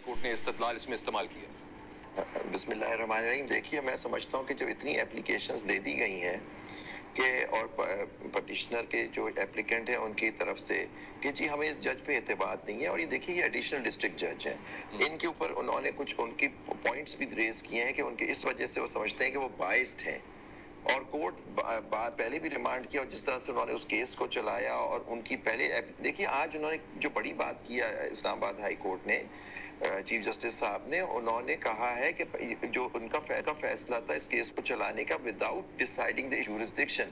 Court نے استدلال اس میں استعمال کیا؟ بسم اللہ الرحمن الرحیم. دیکھیے میں سمجھتا ہوں کہ جب اتنی اپلیکیشنز دے دی گئی ہیں کہ اور پٹیشنر کے جو اپلیکنٹ ہیں ان کی طرف سے کہ جی ہمیں اس جج پہ اعتماد نہیں ہے، اور یہ دیکھیے یہ ایڈیشنل ڈسٹرکٹ جج ہیں، ان کے اوپر انہوں نے کچھ ان کی پوائنٹس بھی ریز کیے ہیں کہ ان کے اس وجہ سے وہ سمجھتے ہیں کہ وہ بائسڈ ہیں، اور کورٹ پہلے بھی ریمانڈ کیا، اور جس طرح سے انہوں نے اس کیس کو چلایا اور ان کی پہلے دیکھیے آج انہوں نے جو بڑی بات کیا اسلام آباد ہائی کورٹ نے، چیف جسٹس صاحب نے، انہوں نے کہا ہے کہ جو ان کا فیصلہ تھا اس کیس کو چلانے کا وداؤٹ ڈیسائیڈنگ دی جورسڈکشن،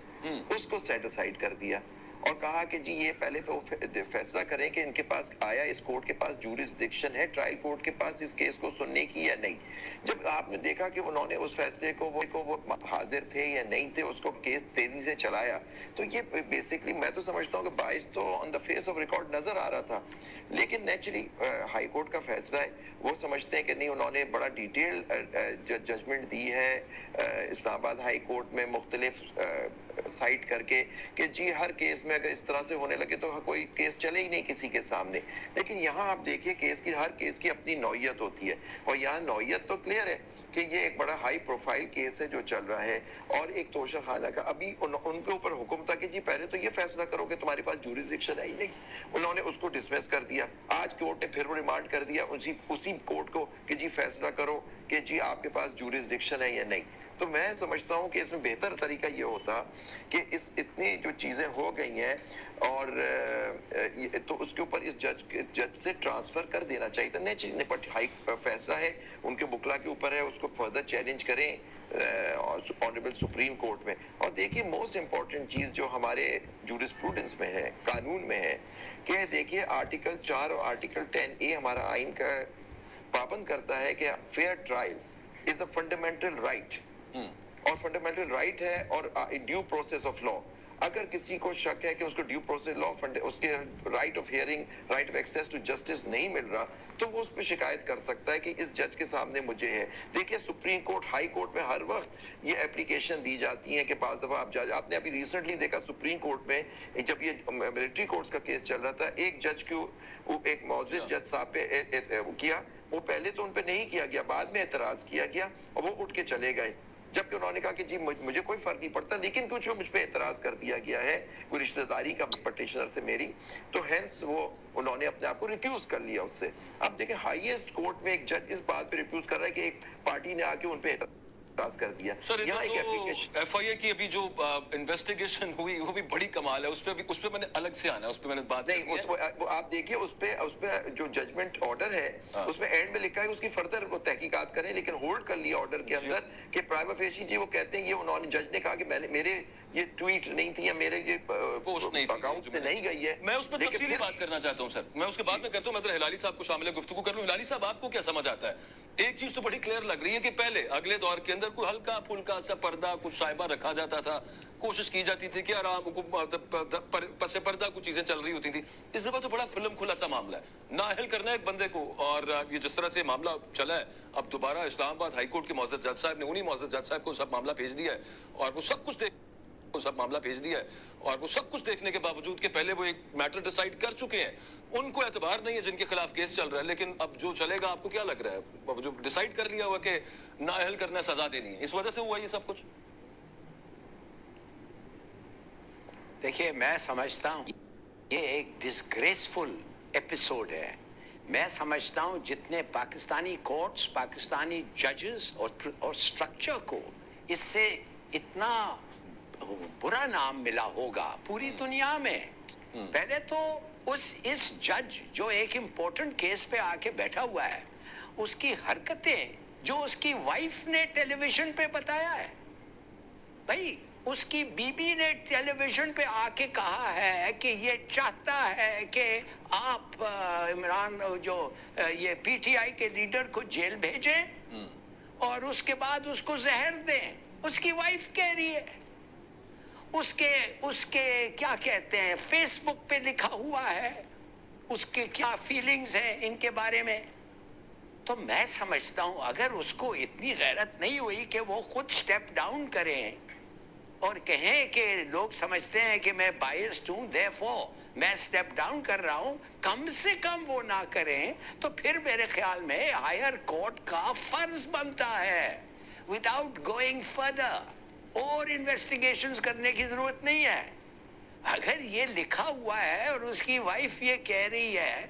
اس کو سیٹ اسائیڈ کر دیا اور کہا کہ جی یہ پہلے فیصلہ کریں کہ ان کے پاس آیا اس کورٹ کے پاس جورسڈکشن ہے ٹرائل کورٹ کے پاس اس کیس کو سننے کی یا نہیں. جب آپ نے دیکھا کہ انہوں نے اس فیصلے کو وہ حاضر تھے یا نہیں تھے، اس کو کیس تیزی سے چلایا، تو یہ بیسکلی میں تو سمجھتا ہوں کہ باعث تو آن دا فیس آف ریکارڈ نظر آ رہا تھا، لیکن نیچرلی ہائی کورٹ کا فیصلہ ہے، وہ سمجھتے ہیں کہ نہیں، انہوں نے بڑا ڈیٹیل ججمنٹ دی ہے اسلام آباد ہائی کورٹ میں مختلف سائٹ کر کے کہ جی ہر کیس میں اگر اس طرح سے ہونے لگے تو کوئی کیس چلے ہی نہیں کسی کے سامنے. لیکن یہاں آپ دیکھیے ہر کیس کی اپنی نوعیت ہوتی ہے، اور یہاں نوعیت تو کلیئر ہے کہ یہ ایک بڑا ہائی پروفائل کیس ہے جو چل رہا ہے، اور ایک توشہ خانہ کا ابھی ان کے اوپر حکم تھا کہ جی پہلے تو یہ فیصلہ کرو کہ تمہارے پاس جورسڈکشن ہے ہی نہیں، انہوں نے اس کو ڈسمس کر دیا. آج کورٹ نے پھر ریمانڈ کر دیا اسی کورٹ کو کہ جی فیصلہ کرو کہ جی آپ کے پاس جورسڈکشن ہے یا نہیں. تو میں سمجھتا ہوں کہ اس میں بہتر طریقہ یہ ہوتا کہ اتنی جو چیزیں ہو گئی ہیں اور تو اس کے اوپر اس جج سے ٹرانسفر کر دینا چاہیے تھا. نیچرلی بٹ ہائی فیصلہ ہے، ان کے بکلا کے اوپر ہے، اس کو فردر چیلنج کریں آنریبل سپریم کورٹ میں. اور دیکھیے موسٹ امپورٹنٹ چیز جو ہمارے جورسپروڈنس میں ہے، قانون میں ہے، کہ دیکھیے آرٹیکل 4 اور آرٹیکل 10A ہمارا آئین کا پابند کرتا ہے کہ fair trial is a fundamental right, اور فنڈامنٹل رائٹ ہے اور ڈیو پروسیس آف لا. اگر کسی کو شک ہے کہ اس کو ڈیو پروسیس لا اس کے right of hearing, right of access to justice نہیں مل رہا، تو وہ اس پہ شکایت کر سکتا ہے کہ اس جج کے سامنے مجھے ہے. دیکھیے سپریم کورٹ، ہائی کورٹ میں ہر وقت یہ اپلیکیشن دی جاتی ہیں کہ بعض دفعہ آپ نے ابھی ریسنٹلی دیکھا سپریم کورٹ میں جب یہ ملٹری کورٹس کا کیس چل رہا تھا، ایک جج کو ایک معزز جج صاحب پہ کیا، وہ پہلے تو ان پہ نہیں کیا گیا، بعد میں اعتراض کیا گیا اور وہ اٹھ کے چلے گئے، جبکہ انہوں نے کہا کہ جی مجھے کوئی فرق نہیں پڑتا، لیکن کچھ مجھ پہ اعتراض کر دیا گیا ہے کوئی رشتہ داری کا پٹیشنر سے میری، تو ہینس وہ انہوں نے اپنے آپ کو ریکیوز کر لیا اس سے. اب دیکھیں ہائیسٹ کورٹ میں ایک جج اس بات پہ ریکیوز کر رہا ہے کہ ایک پارٹی نے آ کے ان پہ اعتراض کر دیا. سر یہاں ایک تو ایف آئی اے کی ابھی جو انویسٹیگیشن ہوئی وہ بھی بڑی کمال ہے، اس پہ میں نے الگ سے آنا ہے، اس پہ میں نے بات نہیں، آپ دیکھیے اس پہ جو ججمنٹ آرڈر ہے اس میں اینڈ میں لکھا ہے اس کی فردر وہ تحقیقات کریں، لیکن ہولڈ کر لیا آرڈر کے اندر کہ پرائما فیشی جی وہ کہتے ہیں، یہ انہوں نے جج نے کہا کہ میرے یہ ٹویٹ نہیں تھی یا میرے یہ پوسٹ اکاؤنٹ میں نہیں گئی ہے. میں اس پہ تفصیلی بات کرنا چاہتا ہوں سر، میں اس کے بعد میں کرتا ہوں، میں ذرا ہلالی صاحب کو شامل گفتگو کر لوں. ہلالی صاحب آپ کو کیا سمجھ آتا ہے؟ ایک چیز تو بڑی کلیئر لگ رہی ہے کہ پہلے اگلے دور کے اندر کوئی ہلکا پھلکا سا پردہ کچھ شائبہ رکھا جاتا تھا، کوشش کی جاتی تھی کہ آرام پس پردہ کچھ چیزیں چل رہی ہوتی تھی. اس دفعہ تو بڑا کھلم کھلا سا معاملہ ہے، نااہل کرنا ہے ایک بندے کو، اور یہ جس طرح سے معاملہ چلا ہے اب دوبارہ اسلام آباد ہائی کورٹ کے معزز جج صاحب نے انہی معزز جج صاحب کو سب معاملہ بھیج دیا ہے، اور وہ سب کچھ دیکھنے کے باوجود کہ پہلے وہ ایک میٹر ڈیسائیڈ کر چکے ہیں، ان کو اعتبار نہیں ہے جن کے خلاف کیس چل رہا ہے. لیکن اب جو چلے گا آپ کو کیا لگ رہا ہے، جو ڈیسائیڈ کر لیا ہوا کہ نااہل کرنا سزا دینی ہے، اس وجہ سے ہوا یہ سب کچھ؟ دیکھیے میں سمجھتا ہوں یہ ایک ڈسگریسفل ایپیسوڈ ہے. میں سمجھتا ہوں جتنے پاکستانی کورٹس، پاکستانی ججز اور سٹرکچر کو اس سے اتنا برا نام ملا ہوگا پوری دنیا میں. پہلے تو اس جج جو ایک امپورٹنٹ کیس پہ آ کے بیٹھا ہوا ہے، اس کی حرکتیں جو اس کی وائف نے ٹیلی ویژن پہ بتایا ہے، بھائی اس کی بیوی نے ٹیلی ویژن پہ آ کے کہا ہے کہ یہ چاہتا ہے کہ آپ عمران جو یہ پی ٹی آئی کے لیڈر کو جیل بھیجیں اور اس کے بعد اس کو زہر دیں. اس کی وائف کہہ رہی ہے، اس کے کیا کہتے ہیں فیس بک پہ لکھا ہوا ہے اس کے کیا فیلنگز ہیں ان کے بارے میں. تو میں سمجھتا ہوں اگر اس کو اتنی غیرت نہیں ہوئی کہ وہ خود سٹیپ ڈاؤن کریں اور کہیں کہ لوگ سمجھتے ہیں کہ میں بائسڈ ہوں therefore میں اسٹیپ ڈاؤن کر رہا ہوں, کم سے کم وہ نہ کریں تو پھر میرے خیال میں ہائر کورٹ کا فرض بنتا ہے وداؤٹ گوئنگ فردر, اور انویسٹیگیشنز کرنے کی ضرورت نہیں ہے. اگر یہ لکھا ہوا ہے اور اس کی وائف یہ کہہ رہی ہے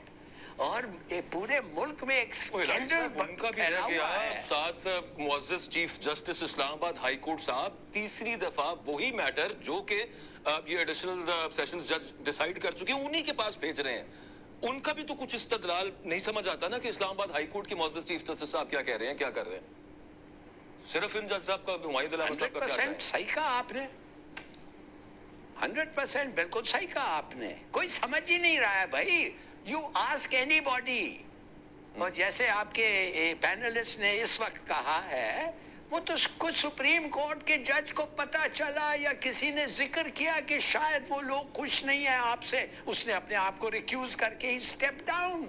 اور پورے ملک میں ایک اسکینڈل ان کا بھی رہ گیا ساتھ معزز چیف جسٹس اسلام آباد ہائی کورٹ صاحب, تیسری دفعہ وہی میٹر جو کہ یہ ایڈیشنل سیشنز جج ڈیسائیڈ کر چکے ہیں انہی کے پاس بھیج رہے ہیں. ان کا بھی تو کچھ استدلال نہیں سمجھ آتا نا کہ اسلام آباد ہائی کورٹ کے معزز چیف جسٹس صاحب کیا کہہ رہے ہیں, کیا کر رہے ہیں. صرف ان جج صاحب کا, ہمایوں احمد صاحب کا کیا ہے؟ صحیح کہا آپ نے, 100% بالکل صحیح کہا آپ نے. کوئی سمجھ ہی نہیں رہا ہے بھائی. یو آسک اینی باڈی, اور جیسے آپ کے پینلسٹ نے اس وقت کہا ہے, وہ تو کچھ سپریم کورٹ کے جج کو پتا چلا یا کسی نے ذکر کیا کہ شاید وہ لوگ خوش نہیں ہیں آپ سے, اس نے اپنے آپ کو ریکیوز کر کے اسٹیپ ڈاؤن.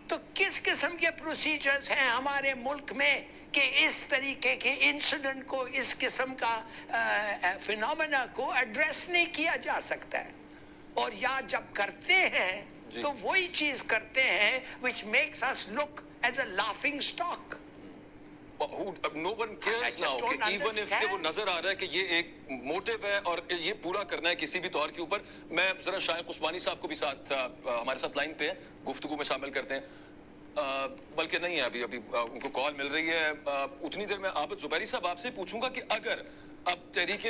تو کس قسم کے پروسیجرز ہیں ہمارے ملک میں کہ اس طریقے کے انسیڈنٹ کو, اس قسم کا فینومینا کو ایڈریس نہیں کیا جا سکتا ہے. اور یا جب کرتے ہیں تو وہی چیز کرتے ہیں which makes us look as a laughing stock. No one cares now کہ even if کہ وہ نظر آ رہا ہے کہ یہ ایک موٹیو ہے اور یہ پورا کرنا ہے کسی بھی طور کے اوپر. میں ذرا شائق عثمانی صاحب کو بھی ساتھ ہمارے ساتھ لائن پہ ہیں, گفتگو میں شامل کرتے ہیں. بلکہ نہیں ہے ابھی ان کو کال مل رہی ہے. اتنی دیر میں عابد زبیری صاحب آپ سے پوچھوں گا کہ اگر اب تحریک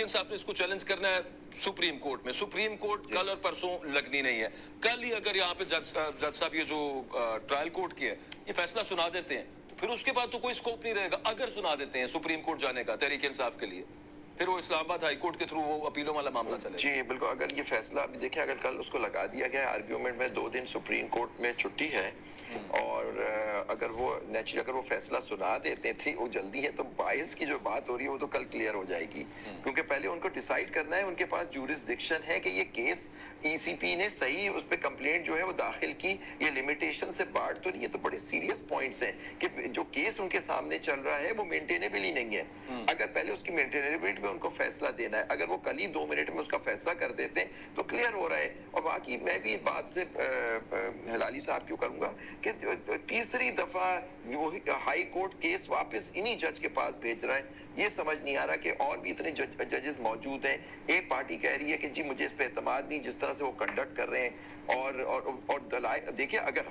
انصاف نے اس کو چیلنج کرنا ہے سپریم کورٹ میں, سپریم کورٹ کل اور پرسوں لگنی نہیں ہے, کل ہی اگر یہاں پہ جج صاحب یہ جو ٹرائل کورٹ کی ہے یہ فیصلہ سنا دیتے ہیں تو پھر اس کے بعد تو کوئی اسکوپ نہیں رہے گا. اگر سنا دیتے ہیں سپریم کورٹ جانے کا تحریک انصاف کے لیے, پھر وہ اسلام آباد ہائی کورٹ کے تھرو وہ اپیلوں والا معاملہ چلے. جی بالکل. اگر یہ فیصلہ ابھی دیکھیں, اگر کل اس کو لگا دیا گیا آرگیومنٹ میں 2 دن سپریم کورٹ میں چھٹی ہے, اور اگر وہ نیچرلی اگر وہ فیصلہ سنا دیتے ہیں وہ جلدی ہے, تو باعث کی جو بات ہو رہی ہے وہ تو کل کلیئر ہو جائے گی. کیونکہ پہلے ان کو ڈیسائیڈ کرنا ہے, ان کے پاس جورسڈکشن ہے کہ یہ کیس ای سی پی نے صحیح اس پہ کمپلینٹ جو ہے وہ داخل کی, یہ لمیٹیشن سے بارڈ تو نہیں ہے. تو بڑے سیریس پوائنٹس ہیں کہ جو کیس ان کے سامنے چل رہا ہے وہ مینٹینیبل ہی نہیں ہے. اگر پہلے اس کی مینٹینیبلٹی پہ ان کو فیصلہ دینا ہے, اگر وہ کل ہی 2 منٹ میں اس کا فیصلہ کر دیتے ہیں تو کلیئر ہو رہا ہے. اور باقی میں بھی بات سے ہلالی صاحب کیوں کروں گا کہ تیسری دفعہ وہی ہائی کورٹ کیس واپس انہی جج کے پاس بھیج رہا ہے. یہ سمجھ نہیں آ رہا کہ اور بھی اتنے ججز موجود ہیں. ایک پارٹی کہہ رہی ہے کہ جی مجھے اس پہ اعتماد نہیں جس طرح سے وہ کنڈکٹ کر رہے ہیں, اور دلائل دیکھیں, اگر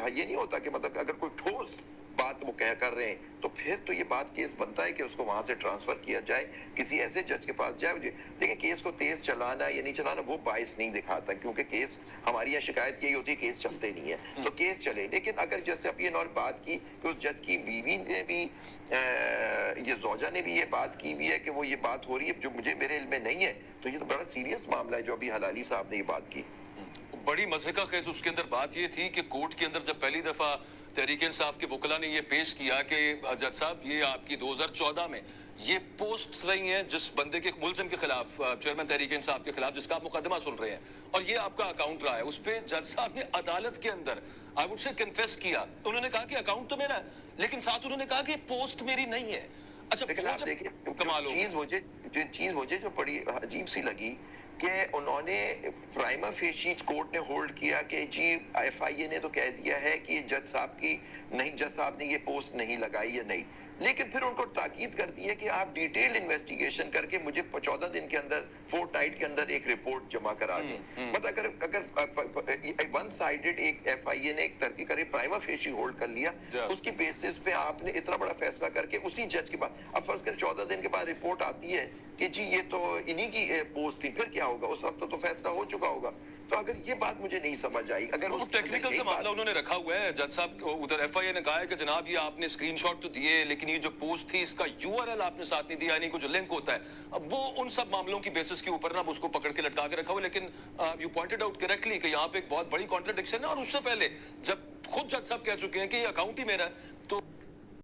یہ نہیں ہوتا کہ مطلب اگر کوئی ٹھوس بات وہ کر رہے ہیں تو پھر تو یہ بات کیس بنتا ہے کہ اس کو وہاں سے ٹرانسفر کیا جائے, کسی ایسے جج کے پاس جائے. دیکھیں کیس کو تیز چلانا یا نہیں چلانا وہ باعث نہیں دکھاتا, کیونکہ کیس ہماری یہاں شکایت یہی ہوتی ہے کیس چلتے نہیں ہے, تو کیس چلے. لیکن اگر جیسے اب یہ اور بات کی کہ اس جج کی بیوی نے بھی, یہ زوجہ نے بھی یہ بات کی بھی ہے کہ وہ یہ بات ہو رہی ہے جو میرے علم میں نہیں ہے, تو یہ تو بڑا سیریس معاملہ ہے جو ابھی ہلالی صاحب نے یہ بات کی. بڑی مضحکہ خیز اس کے اندر بات یہ تھی کہ کورٹ کے اندر جب پہلی دفعہ تحریک انصاف کے وکلاء نے یہ پیش کیا کہ جج صاحب یہ آپ کی 2014 میں یہ پوسٹ رہی ہیں جس بندے کے ملزم کے خلاف, چیئرمین تحریک انصاف کے خلاف, جس کا آپ مقدمہ سن رہے ہیں, اور یہ آپ کا اکاؤنٹ رہا ہے, اس پہ جج صاحب نے عدالت کے اندر آئی وڈ سے کنفیس کیا. انہوں نے کہا کہ اکاؤنٹ تو میرا ہے, لیکن ساتھ انہوں نے کہا کہ پوسٹ میری نہیں ہے. اچھا لیکن آپ دیکھیں کمال ہو چیز مجھے جو بڑی عجیب سی لگی کہ انہوں نے پرائما فیشی کورٹ نے ہولڈ کیا کہ جی ایف آئی اے نے تو کہہ دیا ہے کہ جج صاحب کی نہیں, جج صاحب نے یہ پوسٹ نہیں لگائی ہے نہیں, لیکن پھر ان کو تاکید کر دی ہے کہ آپ ڈیٹیل انویسٹیگیشن کر کے مجھے 14 دن کے اندر, فورٹ نائٹ کے اندر ایک رپورٹ جمع کرا دیں. مطلب اگر ون سائیڈڈ ایک ایف آئی اے نے ایک ترقی کری, پرائما فیشی ہولڈ کر لیا, اس کی بیسس پہ آپ نے اتنا بڑا فیصلہ کر کے اسی جج کے بعد, اب فرض کر 14 دن کے بعد رپورٹ آتی ہے کہ جی یہ تو انہی کی پوسٹ تھی, پھر کیا ہوگا؟ اس وقت تو فیصلہ ہو چکا ہوگا. تو اگر یہ بات مجھے نہیں سمجھ آئی, اگر وہ ٹیکنیکل سے معاملہ انہوں نے رکھا ہوا ہے, جج صاحب ادھر ایف آئی اے نے کہا ہے کہ جناب یہ آپ نے اسکرین شاٹ تو دیے, لیکن یہ جو پوسٹ تھی اس کا یو آر ایل آپ نے ساتھ نہیں دیا, یعنی جو لنک ہوتا ہے, اب وہ ان سب معاملوں کی بیسس کے اوپر نا اس کو پکڑ کے لٹکا کے رکھا ہوا. لیکن یو پوائنٹڈ آؤٹ کریکٹلی کہ یہاں پہ ایک بہت بڑی کانٹرڈکشن ہے, اور اس سے پہلے جب خود جج صاحب کہہ چکے ہیں کہ یہ اکاؤنٹ ہی میرا ہے, تو